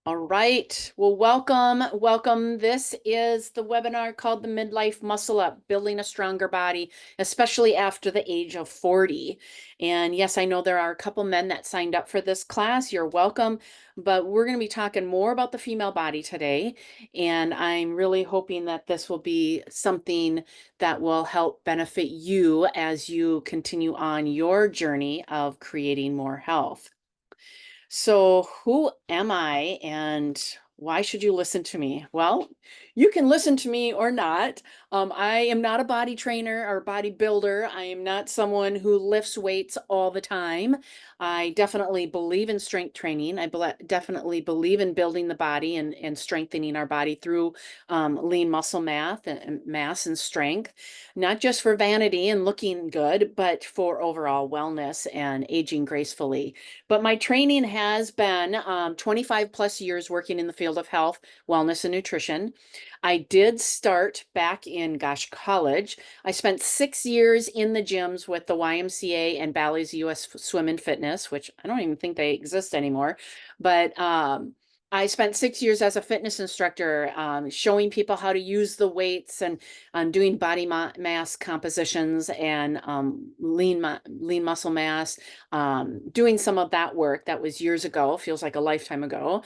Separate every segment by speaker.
Speaker 1: All right. Well, welcome. Welcome. This is the webinar called the Midlife Muscle Up, Building a Stronger Body, especially after the age of 40. And yes, I know there are a couple men that signed up for this class. You're welcome. But we're going to be talking more about the female body today. And I'm really hoping that this will be something that will help benefit you as you continue on your journey of creating more health. So, who am I and why should you listen to me? Well, you can listen to me or not. I am not a body trainer or bodybuilder. I am not someone who lifts weights all the time. I definitely believe in strength training. Definitely believe in building the body and strengthening our body through lean muscle mass and strength, not just for vanity and looking good, but for overall wellness and aging gracefully. But my training has been 25 plus years working in the field of health, wellness, and nutrition. I did start back in, college. I spent 6 years in the gyms with the YMCA and Bally's US Swim and Fitness, which I don't even think they exist anymore. But I spent 6 years as a fitness instructor, showing people how to use the weights and doing body mass compositions and lean muscle mass, doing some of that work. That was years ago, feels like a lifetime ago.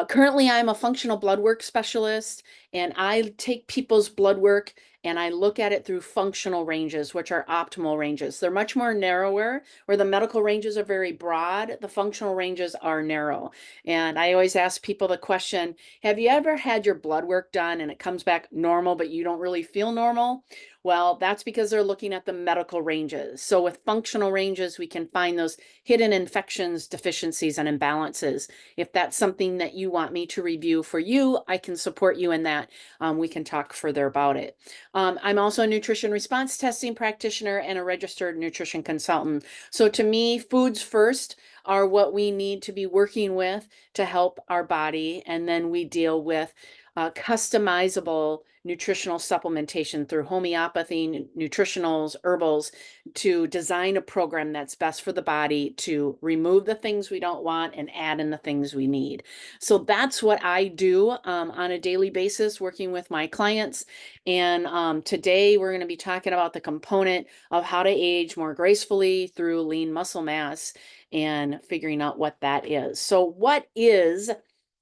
Speaker 1: Currently, I'm a functional blood work specialist, and I take people's blood work and I look at it through functional ranges, which are optimal ranges. They're much more narrower, where the medical ranges are very broad. The functional ranges are narrow. And I always ask people the question, have you ever had your blood work done and it comes back normal, but you don't really feel normal? Well, that's because they're looking at the medical ranges. So with functional ranges, we can find those hidden infections, deficiencies, and imbalances. If that's something that you want me to review for you, I can support you in that. We can talk further about it. I'm also a nutrition response testing practitioner and a registered nutrition consultant. So to me, foods first are what we need to be working with to help our body. And then we deal with customizable nutritional supplementation through homeopathy, nutritionals, herbals to design a program that's best for the body to remove the things we don't want and add in the things we need. So that's what I do on a daily basis working with my clients. And today we're going to be talking about the component of how to age more gracefully through lean muscle mass and figuring out what that is. So what is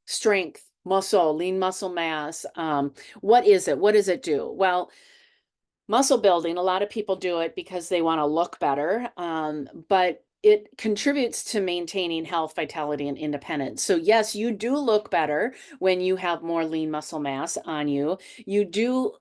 Speaker 1: strength, muscle, lean muscle mass? What is it? What does it do? Well, muscle building, a lot of people do it because they want to look better, but it contributes to maintaining health, vitality, and independence. So yes, you do look better when you have more lean muscle mass on you. You do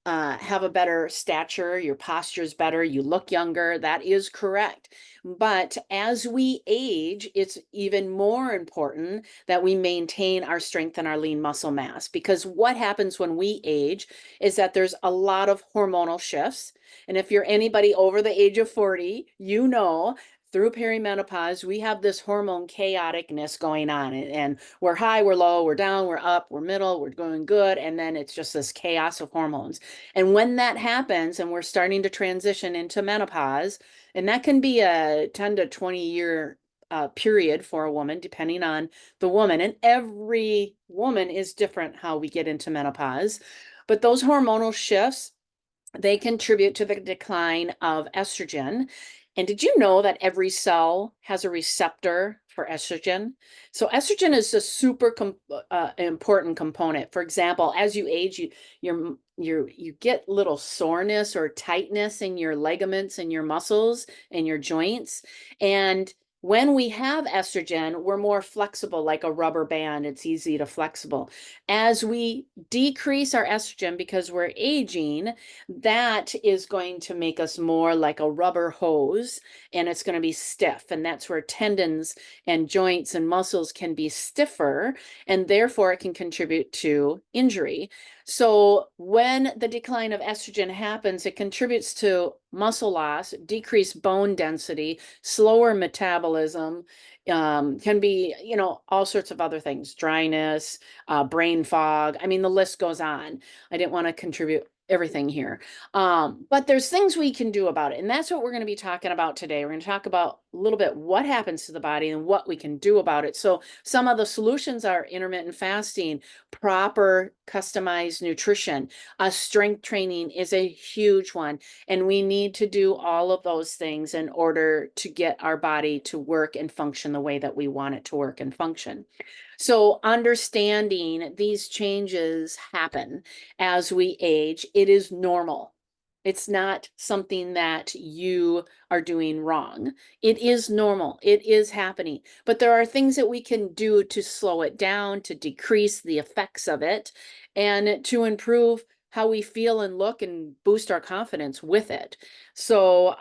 Speaker 1: have a better stature, your posture's better, you look younger. That is correct. But as we age, it's even more important that we maintain our strength and our lean muscle mass, because what happens when we age is that there's a lot of hormonal shifts. And if you're anybody over the age of 40, you know through perimenopause, we have this hormone chaoticness going on, and we're high, we're low, we're down, we're up, we're middle, we're going good. And then it's just this chaos of hormones. And when that happens and we're starting to transition into menopause, and that can be a 10 to 20 year period for a woman, depending on the woman. And every woman is different how we get into menopause. But those hormonal shifts, they contribute to the decline of estrogen. And did you know that every cell has a receptor for estrogen? So estrogen is a super important component. For example, as you age, you get little soreness or tightness in your ligaments and your muscles and your joints. And when we have estrogen, we're more flexible, like a rubber band. It's easy to flexible. As we decrease our estrogen because we're aging, that is going to make us more like a rubber hose, and it's going to be stiff. And that's where tendons and joints and muscles can be stiffer, and therefore it can contribute to injury. So when the decline of estrogen happens, it contributes to muscle loss, decreased bone density, slower metabolism, can be, all sorts of other things, dryness, brain fog. I mean, the list goes on. I didn't want to contribute everything here. But there's things we can do about it. And that's what we're going to be talking about today. We're going to talk about little bit what happens to the body and what we can do about it. So some of the solutions are intermittent fasting, proper customized nutrition. Strength training is a huge one, and we need to do all of those things in order to get our body to work and function the way that we want it to work and function. So understanding these changes happen as we age, it is normal. It's not something that you are doing wrong. It is normal. It is happening. But there are things that we can do to slow it down, to decrease the effects of it, and to improve how we feel and look and boost our confidence with it. So,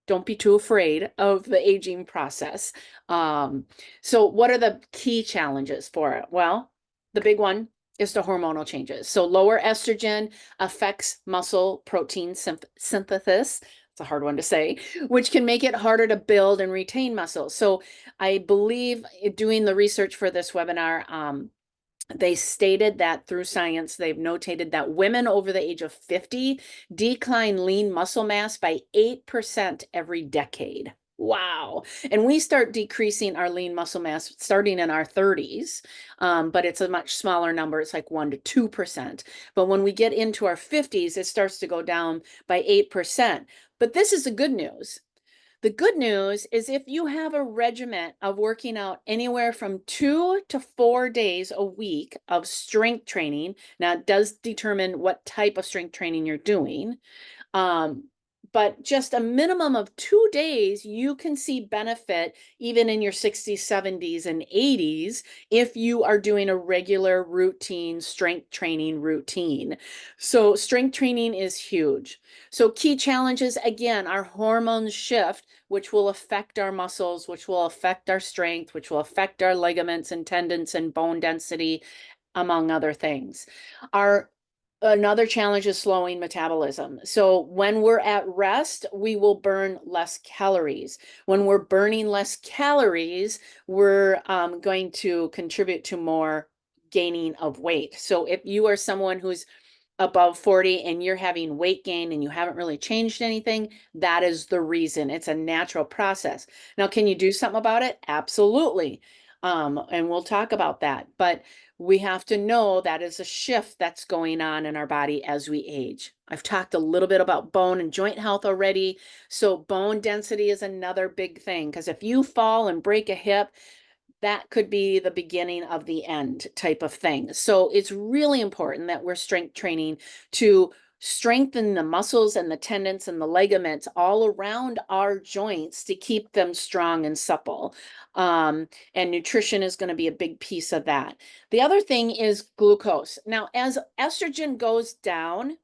Speaker 1: don't be too afraid of the aging process. Um, so what are the key challenges for it? Well, the big one is the hormonal changes. So lower estrogen affects muscle protein synthesis. It's a hard one to say, which can make it harder to build and retain muscle. So I believe doing the research for this webinar, they stated that through science, they've notated that women over the age of 50 decline lean muscle mass by 8% every decade. Wow. And we start decreasing our lean muscle mass starting in our 30s, but it's a much smaller number. It's like 1 to 2%. But when we get into our 50s, it starts to go down by 8%. But this is the good news. The good news is if you have a regimen of working out anywhere from 2 to 4 days a week of strength training, now it does determine what type of strength training you're doing, um, but just a minimum of 2 days, you can see benefit even in your 60s, 70s, and 80s if you are doing a regular routine, strength training routine. So strength training is huge. So key challenges, again, our hormones shift, which will affect our muscles, which will affect our strength, which will affect our ligaments and tendons and bone density, among other things. Our Another challenge is slowing metabolism. So when we're at rest, we will burn less calories. When we're burning less calories, we're going to contribute to more gaining of weight. So if you are someone who's above 40 and you're having weight gain and you haven't really changed anything, that is the reason. It's a natural process. Now, can you do something about it? Absolutely. And we'll talk about that. But we have to know that is a shift that's going on in our body as we age. I've talked a little bit about bone and joint health already. So bone density is another big thing because if you fall and break a hip, that could be the beginning of the end type of thing. So it's really important that we're strength training to strengthen the muscles and the tendons and the ligaments all around our joints to keep them strong and supple. And nutrition is going to be a big piece of that. The other thing is glucose. Now, as estrogen goes down,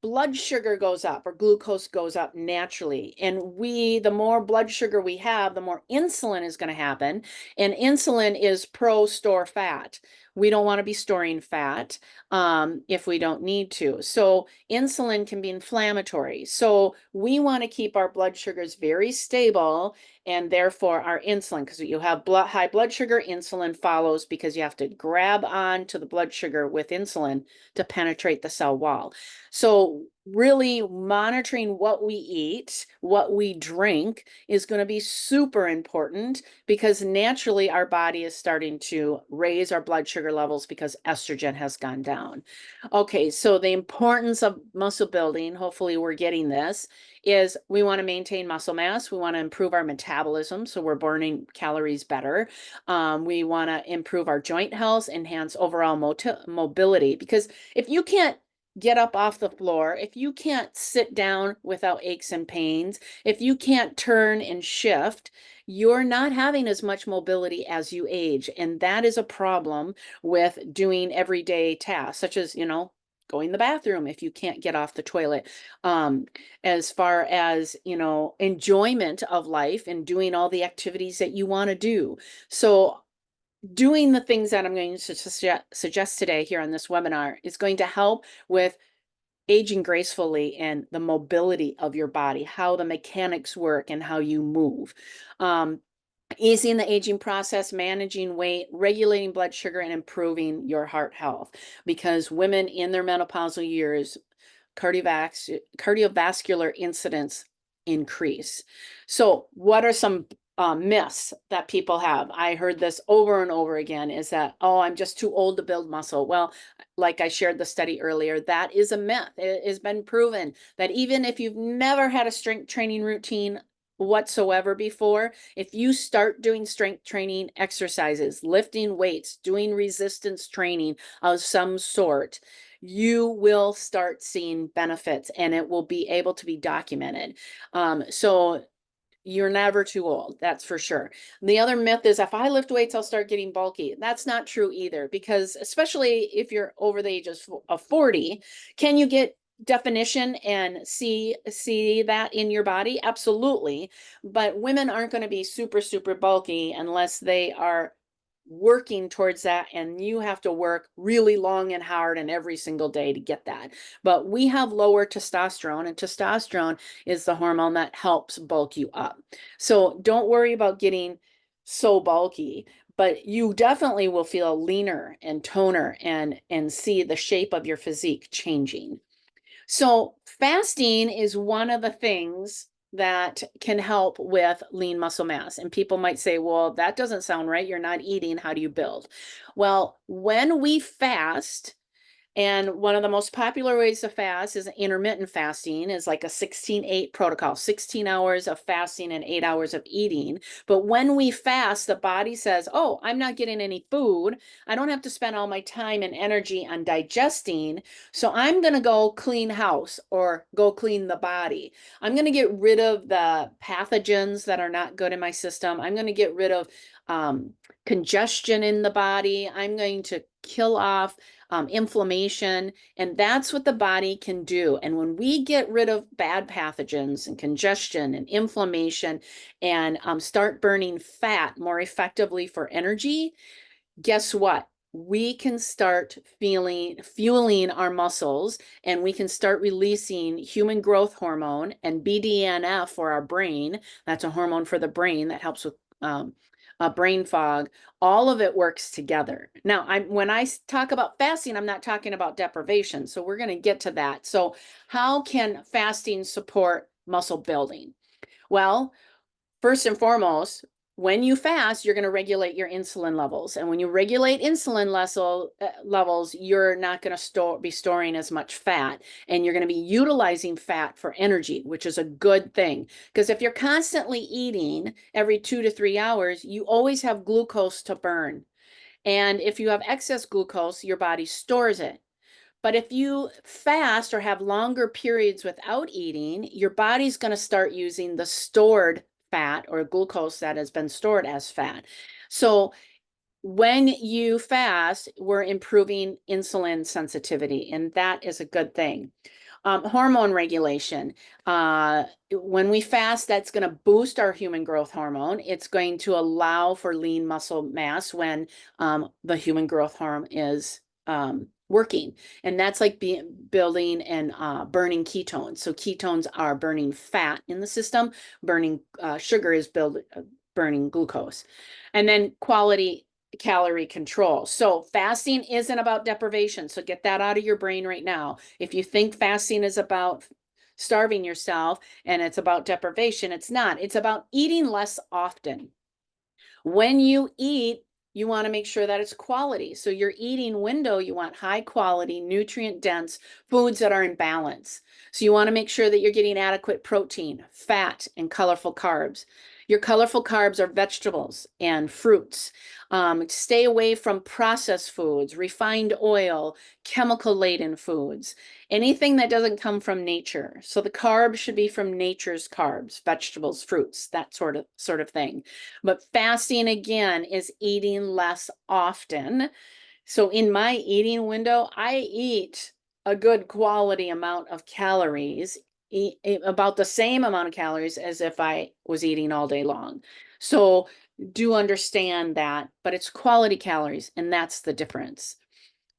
Speaker 1: blood sugar goes up or glucose goes up naturally. And the more blood sugar we have, the more insulin is going to happen. And insulin is pro-store fat. We don't want to be storing fat if we don't need to. So insulin can be inflammatory. So we want to keep our blood sugars very stable and therefore our insulin, because you have high blood sugar, insulin follows because you have to grab on to the blood sugar with insulin to penetrate the cell wall. So really monitoring what we eat, what we drink is going to be super important because naturally our body is starting to raise our blood sugar levels because estrogen has gone down. Okay, so the importance of muscle building, hopefully we're getting this, is we want to maintain muscle mass. We want to improve our metabolism so we're burning calories better. We want to improve our joint health, enhance overall mobility because if you can't get up off the floor, if you can't sit down without aches and pains, if you can't turn and shift, you're not having as much mobility as you age. And that is a problem with doing everyday tasks, such as, going to the bathroom if you can't get off the toilet. As far as, enjoyment of life and doing all the activities that you want to do. So doing the things that I'm going to suggest today here on this webinar is going to help with aging gracefully and the mobility of your body, how the mechanics work and how you move. Easing the aging process, managing weight, regulating blood sugar, and improving your heart health. Because women in their menopausal years, cardiovascular incidents increase. So what are some myths that people have? I heard this over and over again, is that, oh, I'm just too old to build muscle. Well, like I shared the study earlier, that is a myth. It has been proven that even if you've never had a strength training routine whatsoever before, if you start doing strength training exercises, lifting weights, doing resistance training of some sort, you will start seeing benefits, and it will be able to be documented. So you're never too old, that's for sure. The other myth is, if I lift weights, I'll start getting bulky. That's not true either, because especially if you're over the age of 40, can you get definition and see that in your body? Absolutely. But women aren't going to be super bulky unless they are working towards that, and you have to work really long and hard and every single day to get that. But we have lower testosterone, and testosterone is the hormone that helps bulk you up. So don't worry about getting so bulky, but you definitely will feel leaner and toner, and see the shape of your physique changing. So fasting is one of the things that can help with lean muscle mass. And people might say, well, that doesn't sound right. You're not eating. How do you build? Well, when we fast, and one of the most popular ways to fast is intermittent fasting, is like a 16-8 protocol, 16 hours of fasting and 8 hours of eating. But when we fast, the body says, oh, I'm not getting any food. I don't have to spend all my time and energy on digesting. So I'm going to go clean house, or go clean the body. I'm going to get rid of the pathogens that are not good in my system. I'm going to get rid of congestion in the body. I'm going to kill off inflammation, and that's what the body can do. And when we get rid of bad pathogens and congestion and inflammation, and start burning fat more effectively for energy, guess what? We can start fueling our muscles, and we can start releasing human growth hormone and BDNF for our brain. That's a hormone for the brain that helps with brain fog. All of it works together. Now, when I talk about fasting, I'm not talking about deprivation. So we're going to get to that. So how can fasting support muscle building? Well, first and foremost, when you fast, you're going to regulate your insulin levels. And when you regulate insulin levels, you're not going to be storing as much fat, and you're going to be utilizing fat for energy, which is a good thing. Because if you're constantly eating every 2 to 3 hours, you always have glucose to burn. And if you have excess glucose, your body stores it. But if you fast or have longer periods without eating, your body's going to start using the stored fat, or glucose that has been stored as fat. So when you fast, we're improving insulin sensitivity, and that is a good thing. Hormone regulation. When we fast, that's going to boost our human growth hormone. It's going to allow for lean muscle mass when the human growth hormone is working. And that's like building and burning ketones. So ketones are burning fat in the system. Burning sugar is burning glucose. And then quality calorie control. So fasting isn't about deprivation. So get that out of your brain right now. If you think fasting is about starving yourself and it's about deprivation, it's not. It's about eating less often. When you eat, you want to make sure that it's quality. So your eating window, you want high quality, nutrient dense foods that are in balance. So you want to make sure that you're getting adequate protein, fat, and colorful carbs. Your colorful carbs are vegetables and fruits. Stay away from processed foods, refined oil, chemical-laden foods, anything that doesn't come from nature. So the carbs should be from nature's carbs, vegetables, fruits, that sort of thing. But fasting, again, is eating less often. So in my eating window, I eat a good quality amount of calories, about the same amount of calories as if I was eating all day long. So do understand that, but it's quality calories, and that's the difference.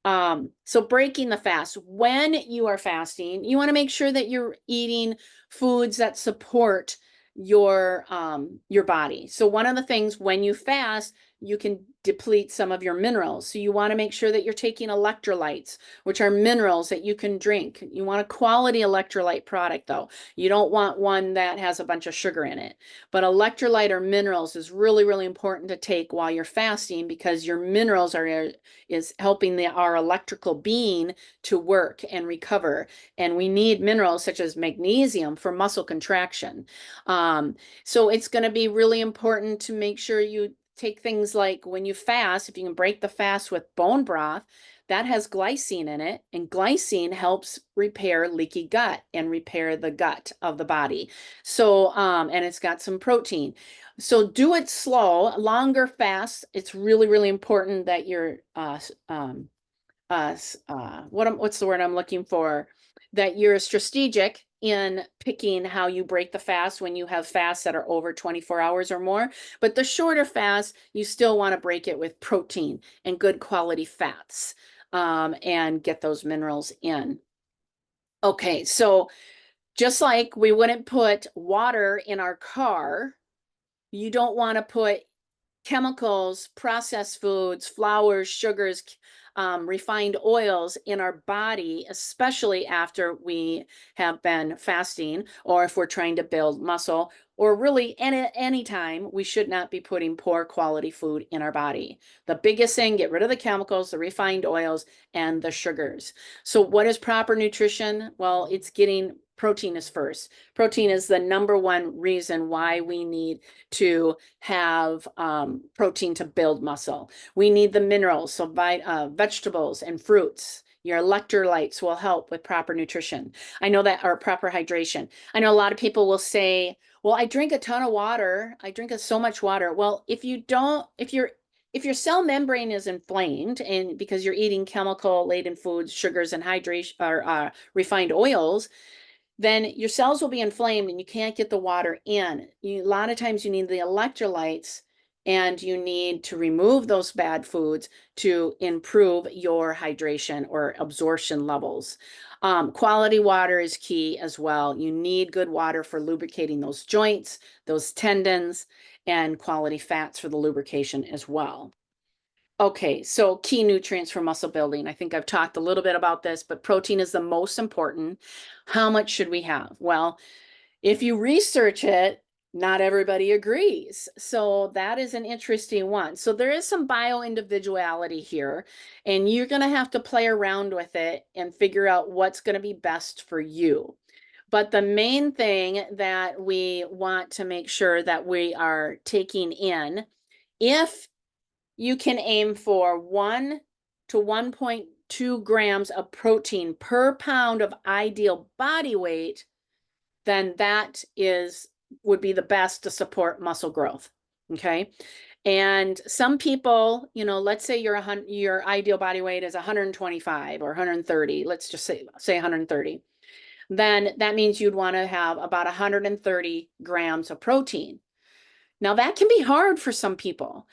Speaker 1: So breaking the fast. When you are fasting, you want to make sure that you're eating foods that support your body. So one of the things when you fast, you can deplete some of your minerals. So you want to make sure that you're taking electrolytes, which are minerals that you can drink. You want a quality electrolyte product though. You don't want one that has a bunch of sugar in it. But electrolyte or minerals is really, really important to take while you're fasting, because your minerals is helping our electrical being to work and recover. And we need minerals such as magnesium for muscle contraction. So it's going to be really important to make sure you take things like, when you fast, if you can break the fast with bone broth, that has glycine in it, and glycine helps repair leaky gut and repair the gut of the body. So, and it's got some protein. So do it slow, longer fasts. It's really, really important that you're, what's the word I'm looking for? That you're strategic in picking how you break the fast when you have fasts that are over 24 hours or more. But the shorter fast, you still want to break it with protein and good quality fats, and get those minerals in. Okay, so just like we wouldn't put water in our car, you don't want to put chemicals, processed foods, flours, sugars, refined oils in our body, especially after we have been fasting, or if we're trying to build muscle, or really any time, we should not be putting poor quality food in our body. The biggest thing, get rid of the chemicals, the refined oils, and the sugars. So what is proper nutrition? Well, it's getting protein is first. Protein is the number one reason why we need to have protein to build muscle. We need the minerals, so vegetables and fruits. Your electrolytes will help with proper nutrition. I know that, or proper hydration. I know a lot of people will say, well, I drink a ton of water. I drink so much water. Well, if your cell membrane is inflamed, and because you're eating chemical laden foods, sugars, and hydration, or refined oils, then your cells will be inflamed and you can't get the water in. A lot of times you need the electrolytes, and you need to remove those bad foods to improve your hydration or absorption levels. Quality water is key as well. You need good water for lubricating those joints, those tendons, and quality fats for the lubrication as well. Okay, so key nutrients for muscle building. I think I've talked a little bit about this, but protein is the most important. How much should we have? Well, if you research it, not everybody agrees. So that is an interesting one. So there is some bio-individuality here, and you're going to have to play around with it and figure out what's going to be best for you. But the main thing that we want to make sure that we are taking in, if you can aim for 1 to 1.2 grams of protein per pound of ideal body weight, then that would be the best to support muscle growth. Okay. And some people, let's say your ideal body weight is 125 or 130. Let's just say 130. Then that means you'd want to have about 130 grams of protein. Now that can be hard for some people.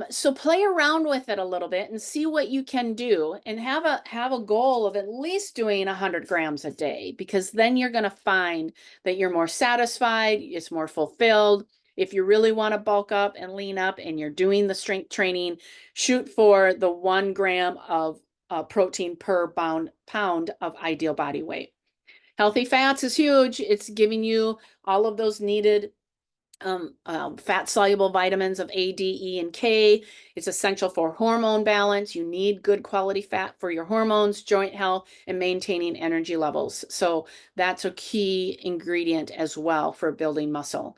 Speaker 1: So play around with it a little bit and see what you can do, and have a goal of at least doing 100 grams a day, because then you're going to find that you're more satisfied, it's more fulfilled. If you really want to bulk up and lean up and you're doing the strength training, shoot for the 1 gram of protein per pound of ideal body weight. Healthy fats is huge. It's giving you all of those needed fat-soluble vitamins of A, D, E, and K. It's essential for hormone balance. You need good quality fat for your hormones, joint health, and maintaining energy levels. So that's a key ingredient as well for building muscle.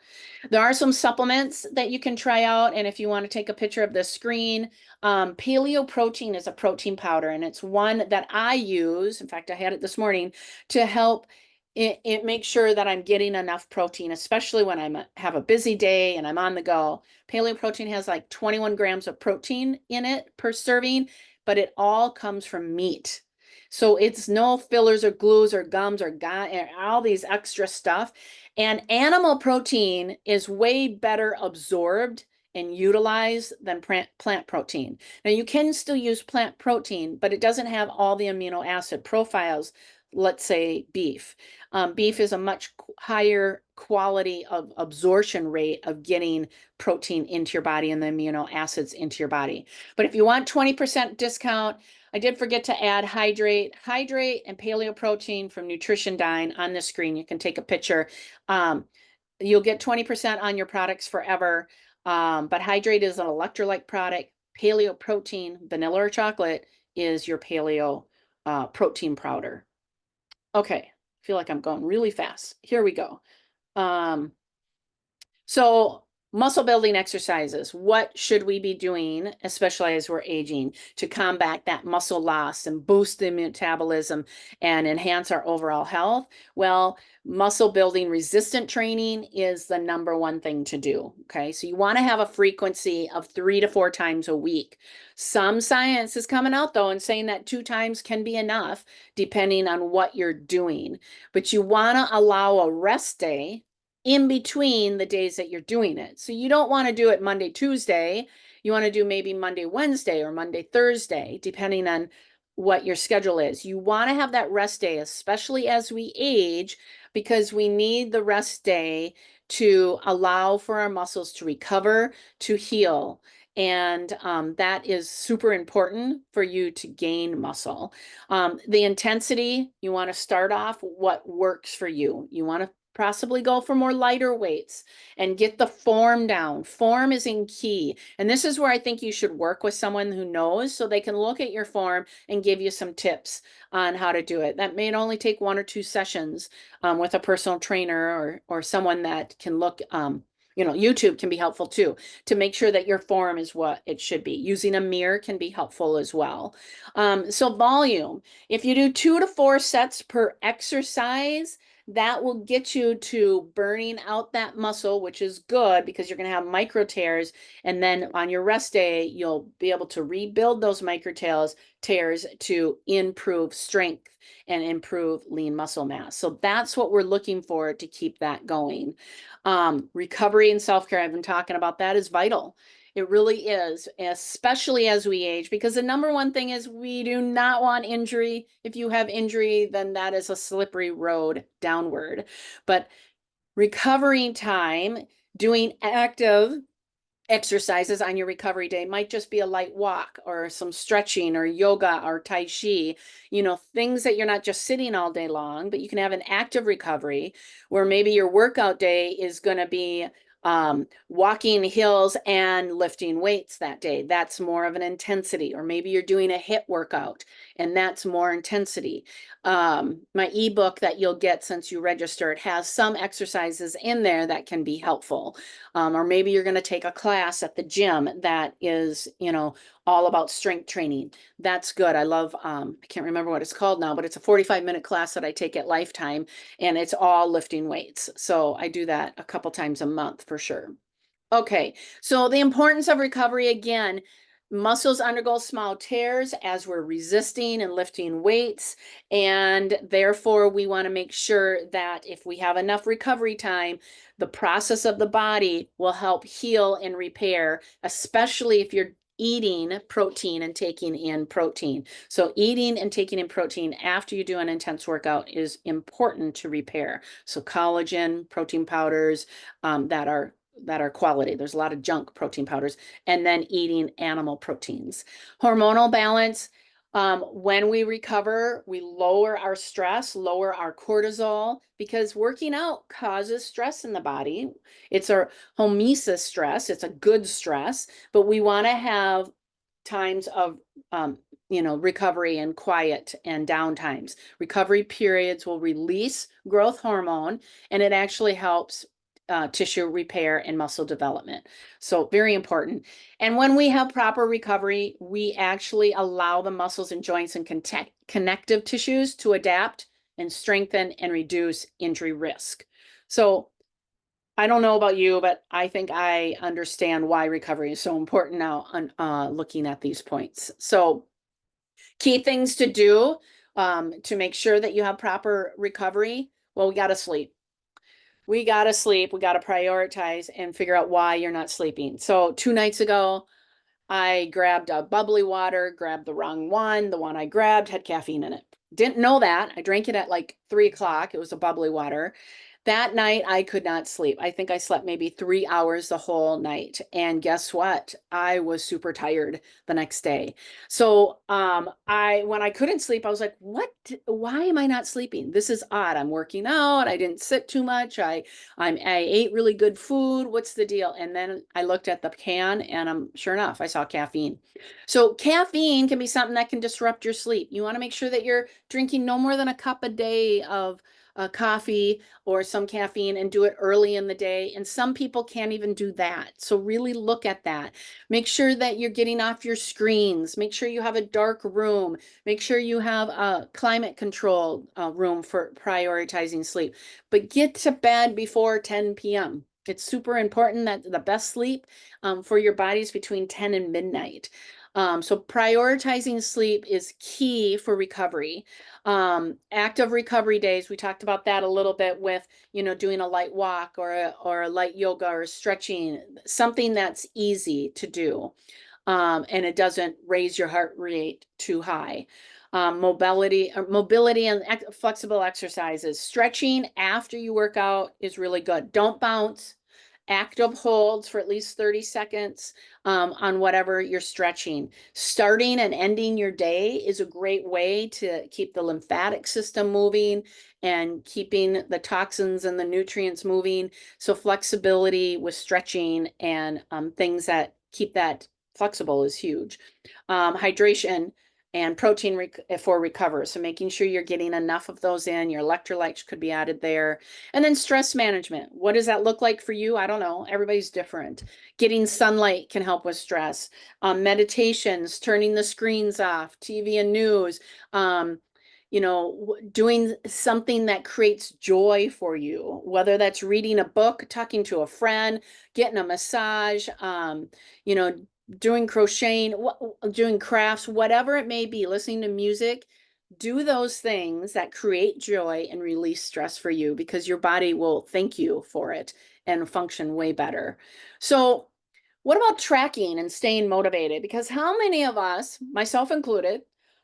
Speaker 1: There are some supplements that you can try out, and if you want to take a picture of the screen, Paleo Protein is a protein powder, and it's one that I use. In fact, I had it this morning to help it makes sure that I'm getting enough protein, especially when I have a busy day and I'm on the go. Paleo Protein has like 21 grams of protein in it per serving, but it all comes from meat. So it's no fillers or glues or gums or all these extra stuff. And animal protein is way better absorbed and utilized than plant protein. Now you can still use plant protein, but it doesn't have all the amino acid profiles let's say beef. Beef is a much higher quality of absorption rate of getting protein into your body and the amino acids into your body. But if you want 20% discount, I did forget to add hydrate and paleo protein from Nutrition Dine on the screen. You can take a picture. You'll get 20% on your products forever. But hydrate is an electrolyte product. Paleo protein, vanilla or chocolate, is your paleo protein powder. Okay, I feel like I'm going really fast. Here we go. So muscle building exercises, what should we be doing, especially as we're aging, to combat that muscle loss and boost the metabolism and enhance our overall health? Well, muscle building resistant training is the number one thing to do. Okay, so you want to have a frequency of 3 to 4 times a week. Some science is coming out though and saying that 2 times can be enough depending on what you're doing. But you want to allow a rest day in between the days that you're doing it. So you don't want to do it Monday, Tuesday. You want to do maybe Monday, Wednesday, or Monday, Thursday, depending on what your schedule is. You want to have that rest day, especially as we age, because we need the rest day to allow for our muscles to recover, to heal. And that is super important for you to gain muscle. The intensity, you want to start off what works for you. You want to possibly go for more lighter weights and get the form down. Form is in key. And this is where I think you should work with someone who knows so they can look at your form and give you some tips on how to do it. That may only take 1 or 2 sessions with a personal trainer or someone that can look, YouTube can be helpful too, to make sure that your form is what it should be. Using a mirror can be helpful as well. So volume, if you do 2 to 4 sets per exercise, that will get you to burning out that muscle, which is good because you're going to have micro tears. And then on your rest day, you'll be able to rebuild those micro tears to improve strength and improve lean muscle mass. So that's what we're looking for to keep that going. Recovery and self-care, I've been talking about that, is vital. It really is, especially as we age, because the number one thing is we do not want injury. If you have injury, then that is a slippery road downward. But recovering time, doing active exercises on your recovery day might just be a light walk or some stretching or yoga or tai chi, things that you're not just sitting all day long, but you can have an active recovery where maybe your workout day is going to be walking hills and lifting weights that day. That's more of an intensity. Or maybe you're doing a HIIT workout and that's more intensity. My ebook that you'll get since you register, it has some exercises in there that can be helpful. Or maybe you're going to take a class at the gym that is, all about strength training. That's good. I love, I can't remember what it's called now, but it's a 45-minute class that I take at Lifetime, and it's all lifting weights. So I do that a couple times a month for sure. Okay, so the importance of recovery again. Muscles undergo small tears as we're resisting and lifting weights, and therefore we want to make sure that if we have enough recovery time, the process of the body will help heal and repair, especially if you're eating protein and taking in protein. So eating and taking in protein after you do an intense workout is important to repair. So collagen, protein powders that are quality. There's a lot of junk protein powders, and then eating animal proteins. Hormonal balance. When we recover, we lower our stress, lower our cortisol, because working out causes stress in the body. It's a hormesis stress. It's a good stress, but we want to have times of recovery and quiet and down times. Recovery periods will release growth hormone, and it actually helps tissue repair and muscle development. So very important. And when we have proper recovery, we actually allow the muscles and joints and connective tissues to adapt and strengthen and reduce injury risk. So I don't know about you, but I think I understand why recovery is so important now on looking at these points. So key things to do to make sure that you have proper recovery. Well, we got to sleep. We got to sleep. We got to prioritize and figure out why you're not sleeping. So 2 nights ago, I grabbed a bubbly water, grabbed the wrong one. The one I grabbed had caffeine in it. Didn't know that. I drank it at like 3 o'clock. It was a bubbly water. That night, I could not sleep. I think I slept maybe 3 hours the whole night. And guess what? I was super tired the next day. So, when I couldn't sleep, I was like, what? Why am I not sleeping? This is odd. I'm working out. I didn't sit too much. I ate really good food. What's the deal? And then I looked at the can and sure enough, I saw caffeine. So caffeine can be something that can disrupt your sleep. You want to make sure that you're drinking no more than a cup a day of coffee or some caffeine and do it early in the day. And some people can't even do that. So really look at that. Make sure that you're getting off your screens. Make sure you have a dark room. Make sure you have a climate control room for prioritizing sleep. But get to bed before 10 p.m. It's super important that the best sleep for your body is between 10 and midnight. So prioritizing sleep is key for recovery. Active recovery days, we talked about that a little bit with, doing a light walk or a light yoga or stretching, something that's easy to do. And it doesn't raise your heart rate too high. Mobility and flexible exercises. Stretching after you work out is really good. Don't bounce. Active holds for at least 30 seconds on whatever you're stretching. Starting and ending your day is a great way to keep the lymphatic system moving and keeping the toxins and the nutrients moving. So flexibility with stretching and things that keep that flexible is huge. Hydration and protein for recover. So making sure you're getting enough of those in. Your electrolytes could be added there. And then stress management. What does that look like for you? I don't know. Everybody's different. Getting sunlight can help with stress. Meditations, turning the screens off, TV and news. Doing something that creates joy for you, whether that's reading a book, talking to a friend, getting a massage, you know, doing crocheting, doing crafts, whatever it may be, listening to music. Do those things that create joy and release stress for you because your body will thank you for it and function way better. So, what about tracking and staying motivated? Because how many of us, myself included,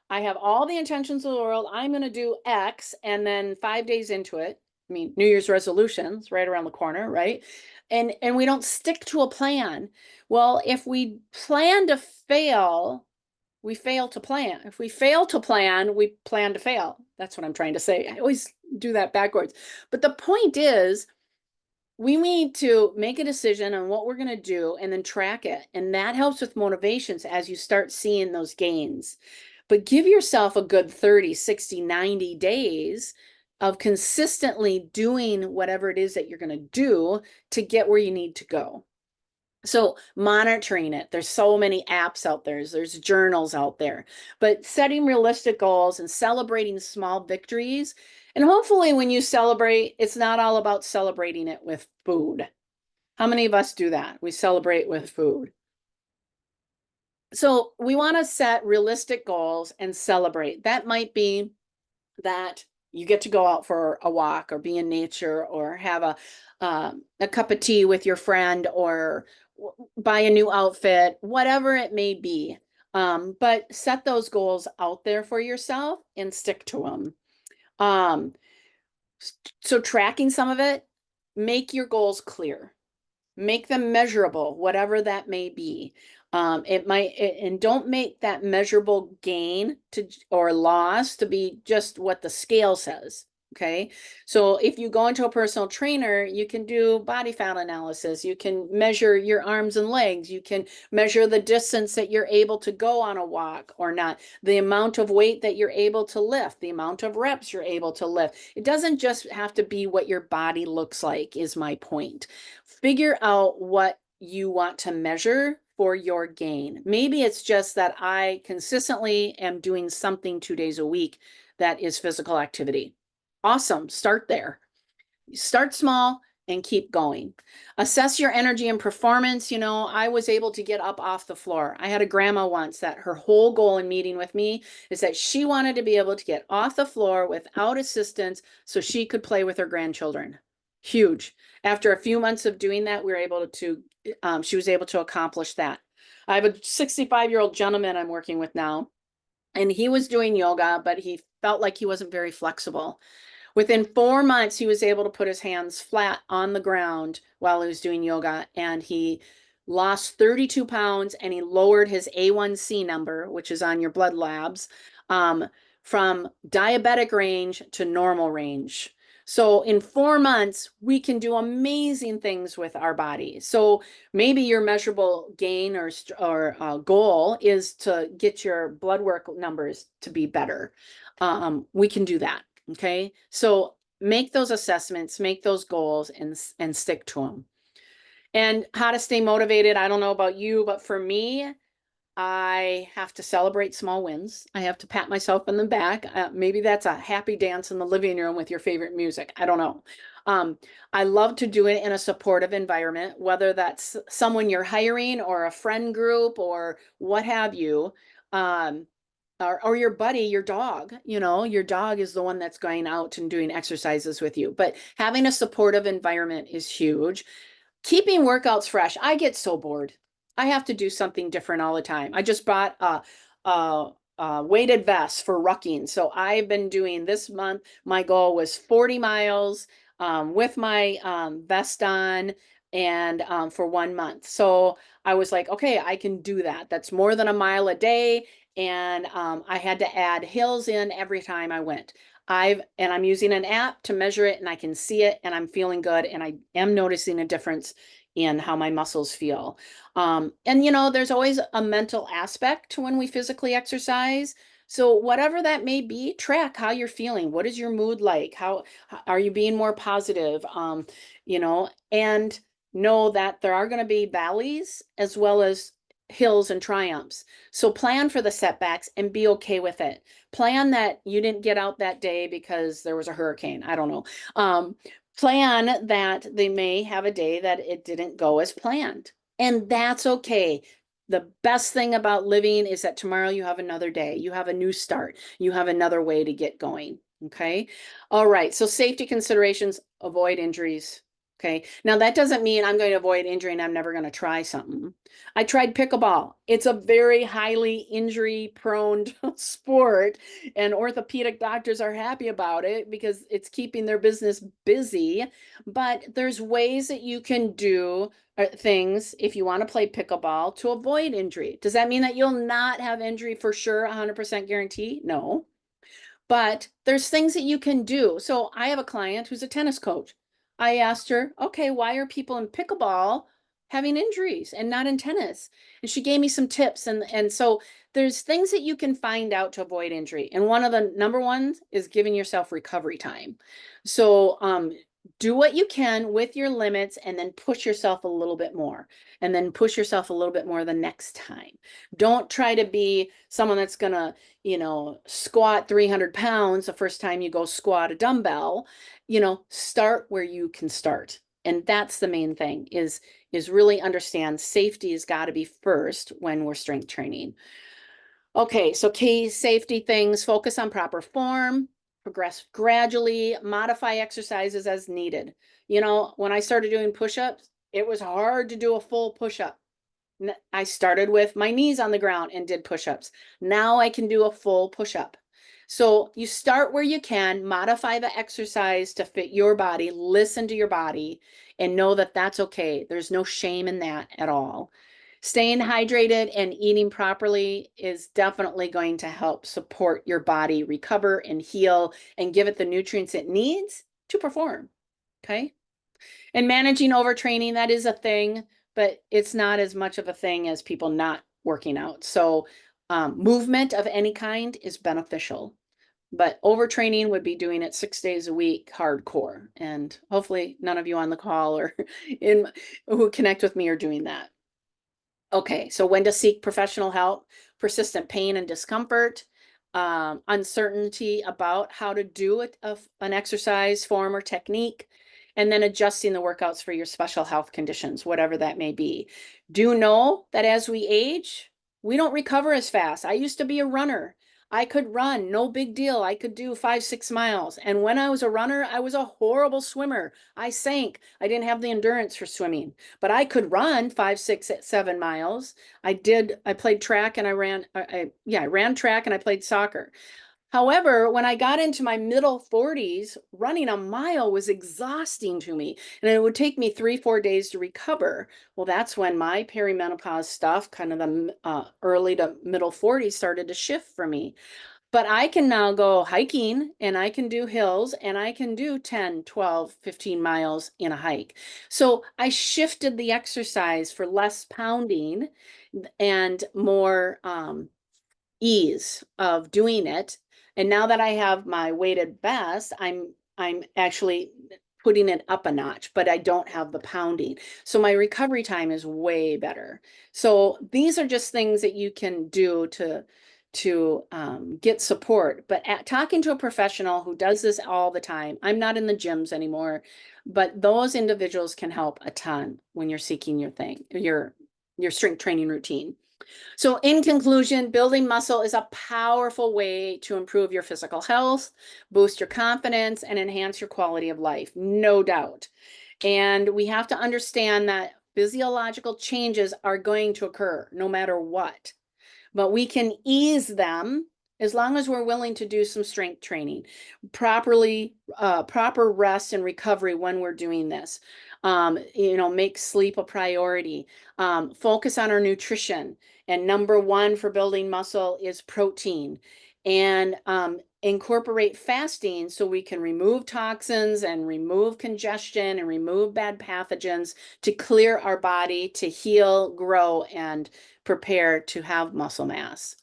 Speaker 1: I have all the intentions of the world. I'm going to do X, and then 5 days into it, I mean, New Year's resolutions right around the corner, right? And we don't stick to a plan. Well, if we plan to fail, we fail to plan. If we fail to plan, we plan to fail. That's what I'm trying to say. I always do that backwards. But the point is, we need to make a decision on what we're going to do and then track it. And that helps with motivations as you start seeing those gains. But give yourself a good 30, 60, 90 days of consistently doing whatever it is that you're going to do to get where you need to go. So monitoring it, there's so many apps out there, there's journals out there, but setting realistic goals and celebrating small victories. And hopefully when you celebrate, it's not all about celebrating it with food. How many of us do that? We celebrate with food. So we want to set realistic goals and celebrate. That might be that you get to go out for a walk or be in nature or have a cup of tea with your friend or buy a new outfit, whatever it may be. But set those goals out there for yourself and stick to them. Um, so tracking some of it, make your goals clear, make them measurable, whatever that may be. And don't make that measurable gain or loss to be just what the scale says. Okay. So if you go into a personal trainer, you can do body fat analysis. You can measure your arms and legs. You can measure the distance that you're able to go on a walk or not, the amount of weight that you're able to lift, the amount of reps you're able to lift. It doesn't just have to be what your body looks like, is my point. Figure out what you want to measure for your gain. Maybe it's just that I consistently am doing something 2 days a week that is physical activity. Awesome. Start there. Start small and keep going. Assess your energy and performance. I was able to get up off the floor. I had a grandma once that her whole goal in meeting with me is that she wanted to be able to get off the floor without assistance so she could play with her grandchildren. Huge. After a few months of doing that, she was able to accomplish that. I have a 65-year-old gentleman I'm working with now. and he was doing yoga, but he felt like he wasn't very flexible. Within 4 months, he was able to put his hands flat on the ground while he was doing yoga, and he lost 32 pounds and he lowered his A1C number, which is on your blood labs, um, from diabetic range to normal range. So in 4 months, we can do amazing things with our body. So maybe your measurable gain or goal is to get your blood work numbers to be better. We can do that. Okay. So make those assessments, make those goals and stick to them. And how to stay motivated. I don't know about you, but for me, I have to celebrate small wins. I have to pat myself on the back. Maybe that's a happy dance in the living room with your favorite music. I don't know. Um, I love to do it in a supportive environment, whether that's someone you're hiring or a friend group or what have you. Um, or your buddy, your dog, your dog is the one that's going out and doing exercises with you. But having a supportive environment is huge. Keeping workouts fresh. I get so bored. I have to do something different all the time. I just bought a weighted vest for rucking. So I've been doing this month. My goal was 40 miles with my vest on and for 1 month. So I was like, okay, I can do that. That's more than a mile a day. And I had to add hills in every time I went. I'm using an app to measure it and I can see it and I'm feeling good and I am noticing a difference in how my muscles feel. And there's always a mental aspect to when we physically exercise. So whatever that may be, track how you're feeling. What is your mood like? How are you being more positive? And know that there are going to be valleys as well as hills and triumphs. So plan for the setbacks and be okay with it. Plan that you didn't get out that day because there was a hurricane. I don't know. Plan that they may have a day that it didn't go as planned. And that's okay. The best thing about living is that tomorrow you have another day. You have a new start. You have another way to get going. Okay. All right. So safety considerations, avoid injuries. Okay. Now that doesn't mean I'm going to avoid injury and I'm never going to try something. I tried pickleball. It's a very highly injury prone sport, and orthopedic doctors are happy about it because it's keeping their business busy. But there's ways that you can do things if you want to play pickleball to avoid injury. Does that mean that you'll not have injury for sure, 100% guarantee? No. But there's things that you can do. So I have a client who's a tennis coach. I asked her, okay, why are people in pickleball having injuries and not in tennis? And she gave me some tips. And so there's things that you can find out to avoid injury. And one of the number ones is giving yourself recovery time. So do what you can with your limits and then push yourself a little bit more. And then push yourself a little bit more the next time. Don't try to be someone that's going to squat 300 pounds the first time you go squat a dumbbell. Start where you can start. And that's the main thing is really understand safety has got to be first when we're strength training. Okay, so key safety things, focus on proper form, progress gradually, modify exercises as needed. When I started doing push-ups, it was hard to do a full push-up. I started with my knees on the ground and did push-ups. Now I can do a full push-up. So you start where you can, modify the exercise to fit your body, listen to your body, and know that that's okay. There's no shame in that at all. Staying hydrated and eating properly is definitely going to help support your body recover and heal and give it the nutrients it needs to perform. Okay. And managing overtraining, that is a thing, but it's not as much of a thing as people not working out. So movement of any kind is beneficial, but overtraining would be doing it 6 days a week, hardcore. And hopefully none of you on the call or who connect with me are doing that. Okay, so when to seek professional help, persistent pain and discomfort, uncertainty about how to do an exercise form or technique, and then adjusting the workouts for your special health conditions, whatever that may be. Do know that as we age, we don't recover as fast. I used to be a runner. I could run, no big deal. I could do 5, 6 miles. And when I was a runner, I was a horrible swimmer. I sank. I didn't have the endurance for swimming, but I could run 5, 6, 7 miles. I played track and I ran, yeah, I ran track and I played soccer. However, when I got into my middle 40s, running a mile was exhausting to me, and it would take me 3, 4 days to recover. Well, that's when my perimenopause stuff, kind of the early to middle 40s, started to shift for me. But I can now go hiking and I can do hills and I can do 10, 12, 15 miles in a hike. So I shifted the exercise for less pounding and more ease of doing it. And now that I have my weighted vest, I'm actually putting it up a notch, but I don't have the pounding. So my recovery time is way better. So these are just things that you can do to get support. But talking to a professional who does this all the time, I'm not in the gyms anymore, but those individuals can help a ton when you're seeking your strength training routine. So in conclusion, building muscle is a powerful way to improve your physical health, boost your confidence, and enhance your quality of life, no doubt. And we have to understand that physiological changes are going to occur no matter what, but we can ease them as long as we're willing to do some strength training, proper rest and recovery when we're doing this. Make sleep a priority. Focus on our nutrition. And number one for building muscle is protein. And incorporate fasting so we can remove toxins and remove congestion and remove bad pathogens to clear our body to heal, grow, and prepare to have muscle mass.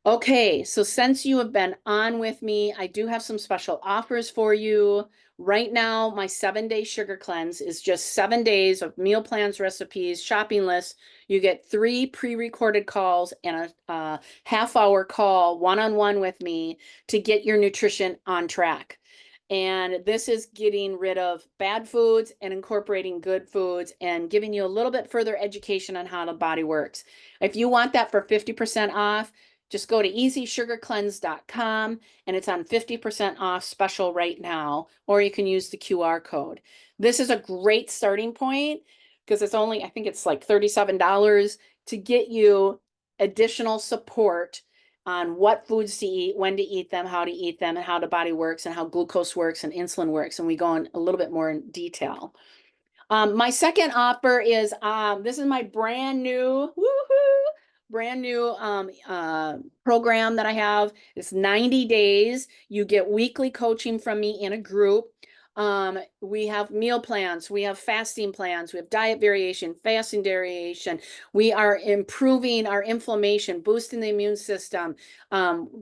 Speaker 1: Okay, so since you have been on with me, I do have some special offers for you. Right now, my 7-day sugar cleanse is just 7 days of meal plans, recipes, shopping lists. You get 3 pre-recorded calls and a half-hour call one-on-one with me to get your nutrition on track. And this is getting rid of bad foods and incorporating good foods and giving you a little bit further education on how the body works. If you want that for 50% off, just go to easysugarcleanse.com and it's on 50% off special right now, or you can use the QR code. This is a great starting point because it's only, I think it's like $37 to get you additional support on what foods to eat, when to eat them, how to eat them, and how the body works, and how glucose works and insulin works. And we go in a little bit more in detail. My second offer is this is my brand new program that I have. It's 90 days. You get weekly coaching from me in a group. We have meal plans, we have fasting plans, we have diet variation, fasting variation. We are improving our inflammation, boosting the immune system,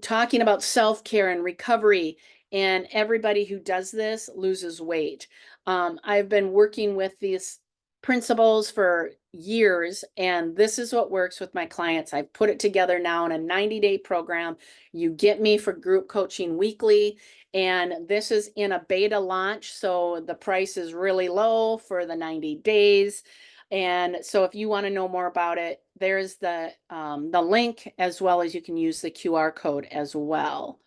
Speaker 1: talking about self-care and recovery. And everybody who does this loses weight. I've been working with these principles for years, and this is what works with my clients. I've put it together now in a 90-day program. You get me for group coaching weekly, and this is in a beta launch, so the price is really low for the 90 days. And so if you want to know more about it, there's the link, as well as you can use the QR code as well.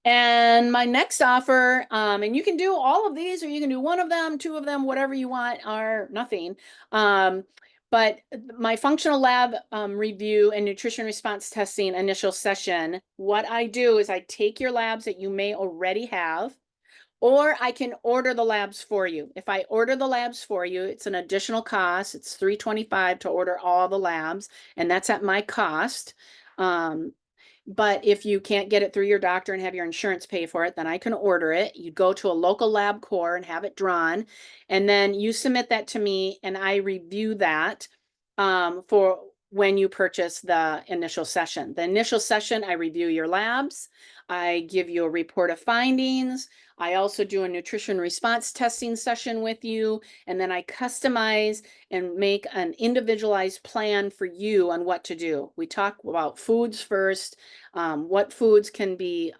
Speaker 1: And my next offer, and you can do all of these, or you can do one of them, two of them, whatever you want, or nothing. But my functional lab review and nutrition response testing initial session, what I do is I take your labs that you may already have, or I can order the labs for you. If I order the labs for you, it's an additional cost. It's $325 to order all the labs, and that's at my cost. But if you can't get it through your doctor and have your insurance pay for it, then I can order it. You go to a local lab core and have it drawn, and then you submit that to me, and I review that for when you purchase the initial session. The initial session, I review your labs. I give you a report of findings. I also do a nutrition response testing session with you, and then I customize and make an individualized plan for you on what to do. We talk about foods first, what foods can be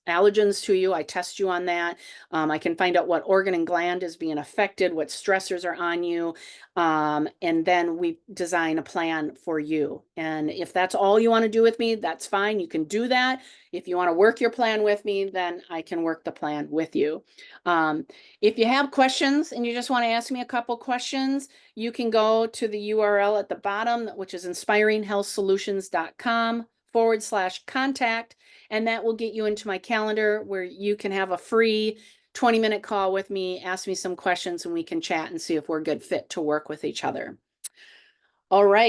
Speaker 1: allergens to you. I test you on that. I can find out what organ and gland is being affected, what stressors are on you, and then we design a plan for you. And if that's all you want to do with me, that's fine. You can do that. If you want to work your plan with me, then I can work the plan with you. If you have questions and you just want to ask me a couple questions, you can go to the URL at the bottom, which is inspiringhealthsolutions.com/contact, and that will get you into my calendar where you can have a free 20-minute call with me, ask me some questions, and we can chat and see if we're a good fit to work with each other. All right.